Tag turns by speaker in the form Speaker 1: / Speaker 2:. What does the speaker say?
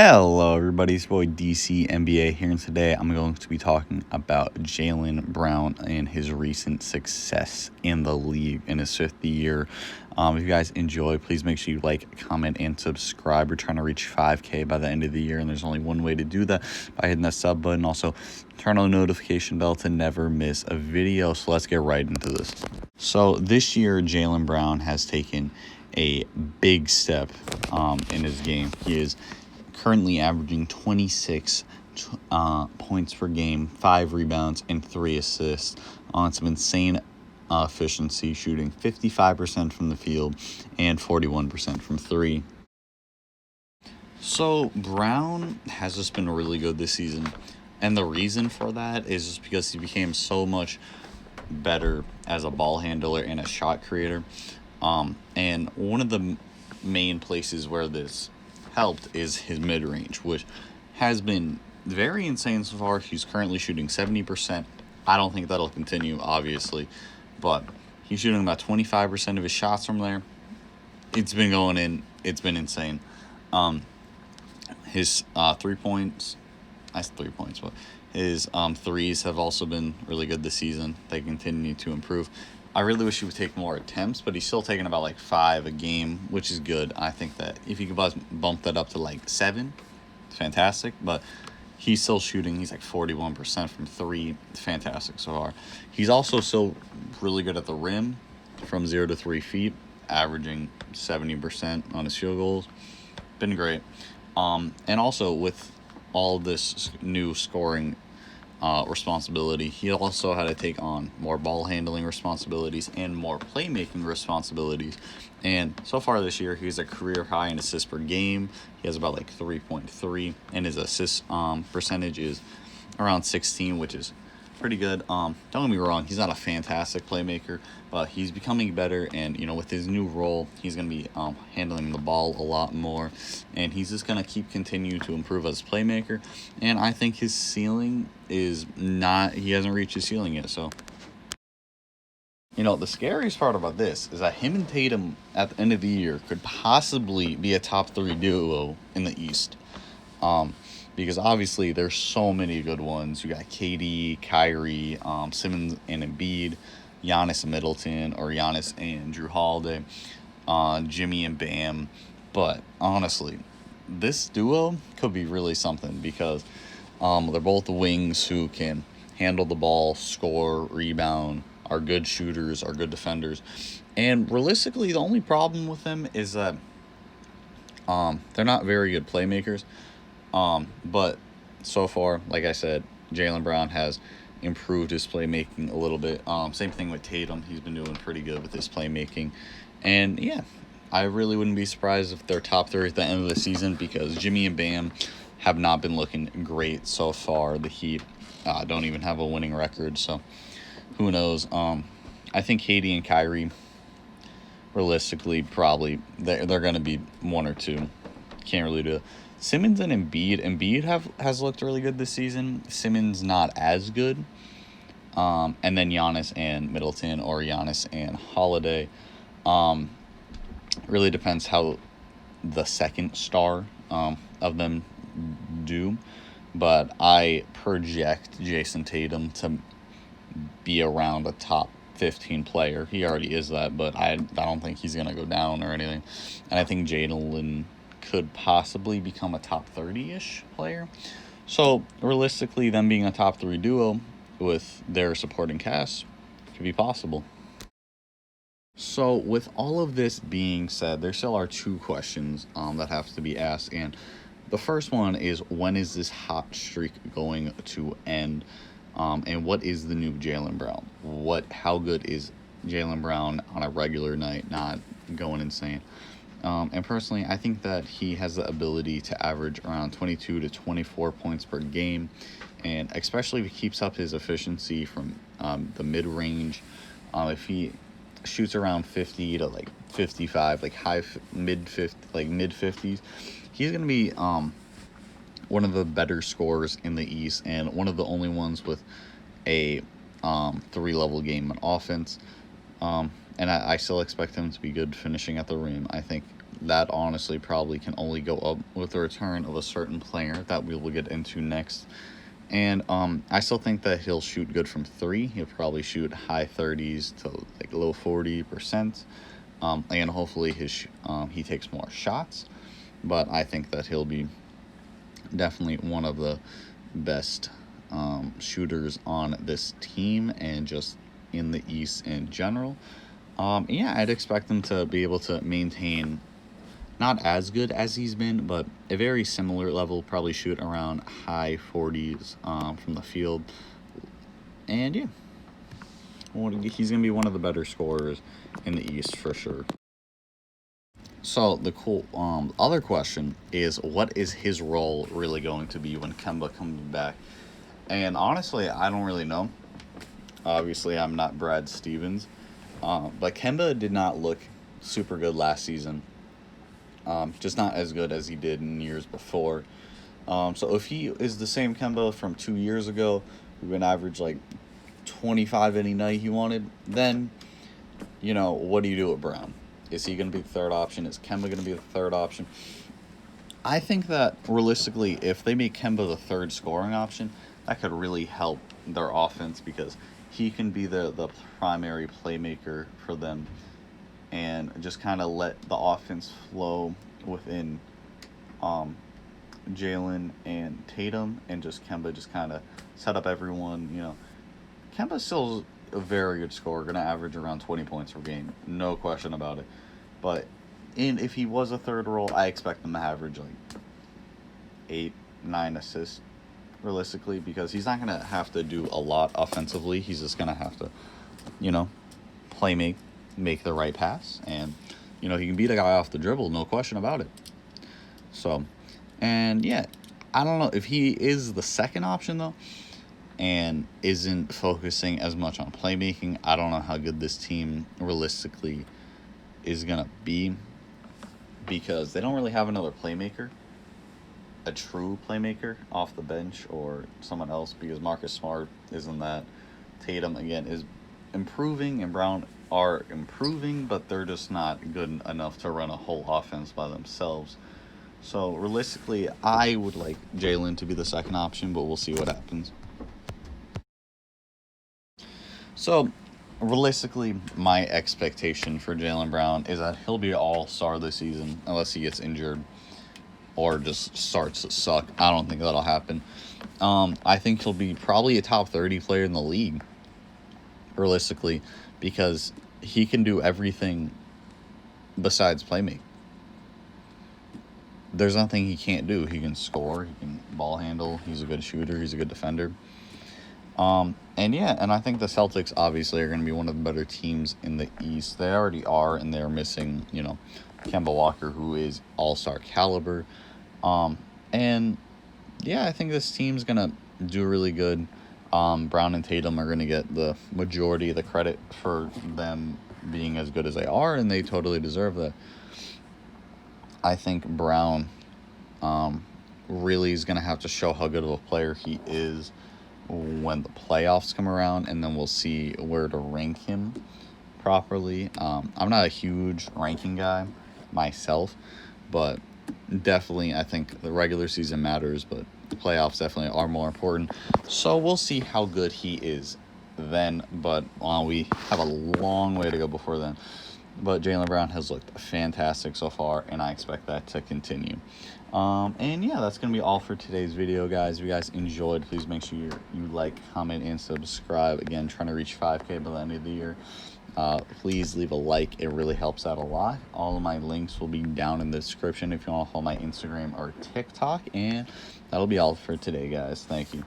Speaker 1: Hello, everybody. It's your boy DC NBA here, and today I'm going to be talking about Jaylen Brown and his recent success in the league in his fifth year. If you guys enjoy, please make sure you like, comment, and subscribe. We're trying to reach 5K by the end of the year, and there's only one way to do that, by hitting that sub button. Also, turn on the notification bell to never miss a video. So let's get right into this. So this year, Jaylen Brown has taken a big step in his game. He is currently averaging 26 points per game, 5 rebounds, and 3 assists on some insane efficiency, shooting 55% from the field and 41% from 3. So Brown has just been really good this season, and the reason for that is just because he became so much better as a ball handler and a shot creator. And one of the main places where this helped is his mid-range, which has been very insane so far. He's currently shooting 70%. I don't think that'll continue, obviously, but he's shooting about 25% of his shots from there. It's been going in. It's been insane. His 3 points, that's 3 points, but his threes have also been really good this season. They continue to improve. I really wish he would take more attempts, but he's still taking about like 5 a game, which is good. I think that if he could bump that up to like 7, it's fantastic. But he's still shooting. He's like 41% from 3. It's fantastic so far. He's also still really good at the rim from 0 to 3 feet, averaging 70% on his field goals. Been great. And also with all this new scoring responsibility, he also had to take on more ball handling responsibilities and more playmaking responsibilities. And so far this year, he's a career high in assists per game. He has about like 3.3, and his assist percentage is around 16, which is pretty good. Don't get me wrong, he's not a fantastic playmaker, but he's becoming better, and with his new role, he's going to be handling the ball a lot more, and he's just going to continue to improve as a playmaker. And I think his ceiling is not, he hasn't reached his ceiling yet. So the scariest part about this is that him and Tatum at the end of the year could possibly be a top 3 duo in the East. Because obviously there's so many good ones. You got KD, Kyrie, Simmons and Embiid, Giannis and Middleton, or Giannis and Drew Holiday, Jimmy and Bam. But honestly, this duo could be really something because they're both wings who can handle the ball, score, rebound, are good shooters, are good defenders. And realistically, the only problem with them is that they're not very good playmakers. But so far, like I said, Jaylen Brown has improved his playmaking a little bit. Same thing with Tatum. He's been doing pretty good with his playmaking. And yeah, I really wouldn't be surprised if they're top 3 at the end of the season because Jimmy and Bam have not been looking great so far. The Heat don't even have a winning record, so who knows? I think KD and Kyrie, realistically, probably they're going to be 1 or 2. Can't really do it. Simmons and Embiid has looked really good this season. Simmons not as good. And then Giannis and Middleton or Giannis and Holiday. Really depends how the second star of them do. But I project Jason Tatum to be around a top 15 player. He already is that, but I don't think he's going to go down or anything. And I think Jaylen could possibly become a top 30-ish player. So realistically, them being a top 3 duo with their supporting cast could be possible. So with all of this being said, there still are 2 questions that have to be asked. And the first one is, when is this hot streak going to end? And what is the new Jaylen Brown? How good is Jaylen Brown on a regular night, not going insane? And personally, I think that he has the ability to average around 22 to 24 points per game, and especially if he keeps up his efficiency from the mid-range. If he shoots around 50 to like 55, like mid-50s, he's going to be one of the better scorers in the East and one of the only ones with a 3-level game on offense. And I still expect him to be good finishing at the rim. I think that honestly probably can only go up with the return of a certain player that we will get into next. And I still think that he'll shoot good from three. He'll probably shoot high 30s to like low 40%. And hopefully he takes more shots. But I think that he'll be definitely one of the best shooters on this team and just in the East in general. Yeah, I'd expect him to be able to maintain not as good as he's been, but a very similar level, probably shoot around high 40s from the field. And yeah, he's going to be one of the better scorers in the East for sure. So the cool other question is, what is his role really going to be when Kemba comes back? And honestly, I don't really know. Obviously, I'm not Brad Stevens. But Kemba did not look super good last season. Just not as good as he did in years before. So if he is the same Kemba from 2 years ago, who would average like 25 any night he wanted, then, what do you do with Brown? Is he going to be the third option? Is Kemba going to be the third option? I think that realistically, if they make Kemba the third scoring option, that could really help their offense because he can be the primary playmaker for them and just kind of let the offense flow within Jaylen and Tatum, and just Kemba just kind of set up everyone. Kemba's still a very good scorer, going to average around 20 points per game, no question about it. But if he was a third role, I expect him to average like 8, 9 assists realistically, because he's not going to have to do a lot offensively. He's just going to have to, make the right pass, and he can beat a guy off the dribble, no question about it. So, and yeah, I don't know if he is the second option though and isn't focusing as much on playmaking. I don't know how good this team realistically is going to be, because they don't really have another playmaker, a true playmaker off the bench or someone else, because Marcus Smart isn't that. Tatum, again, is improving, and Brown are improving, but they're just not good enough to run a whole offense by themselves. So realistically, I would like Jaylen to be the second option, but we'll see what happens. So realistically, my expectation for Jaylen Brown is that he'll be an all-star this season, unless he gets injured or just starts to suck. I don't think that'll happen. I think he'll be probably a top 30 player in the league, realistically, because he can do everything besides playmate. There's nothing he can't do. He can score, he can ball handle, he's a good shooter, he's a good defender. And I think the Celtics obviously are going to be one of the better teams in the East. They already are, and they're missing, Kemba Walker, who is all-star caliber. And yeah, I think this team's going to do really good. Brown and Tatum are going to get the majority of the credit for them being as good as they are, and they totally deserve that. I think Brown really is going to have to show how good of a player he is when the playoffs come around, and then we'll see where to rank him properly. I'm not a huge ranking guy myself, but definitely I think the regular season matters, but the playoffs definitely are more important. So we'll see how good he is then, but we have a long way to go before then. But Jaylen Brown has looked fantastic so far, and I expect that to continue. And yeah, that's going to be all for today's video, guys. If you guys enjoyed, please make sure you like, comment, and subscribe. Again, trying to reach 5K by the end of the year. Please leave a like. It really helps out a lot. All of my links will be down in the description if you want to follow my Instagram or TikTok. And that'll be all for today, guys. Thank you.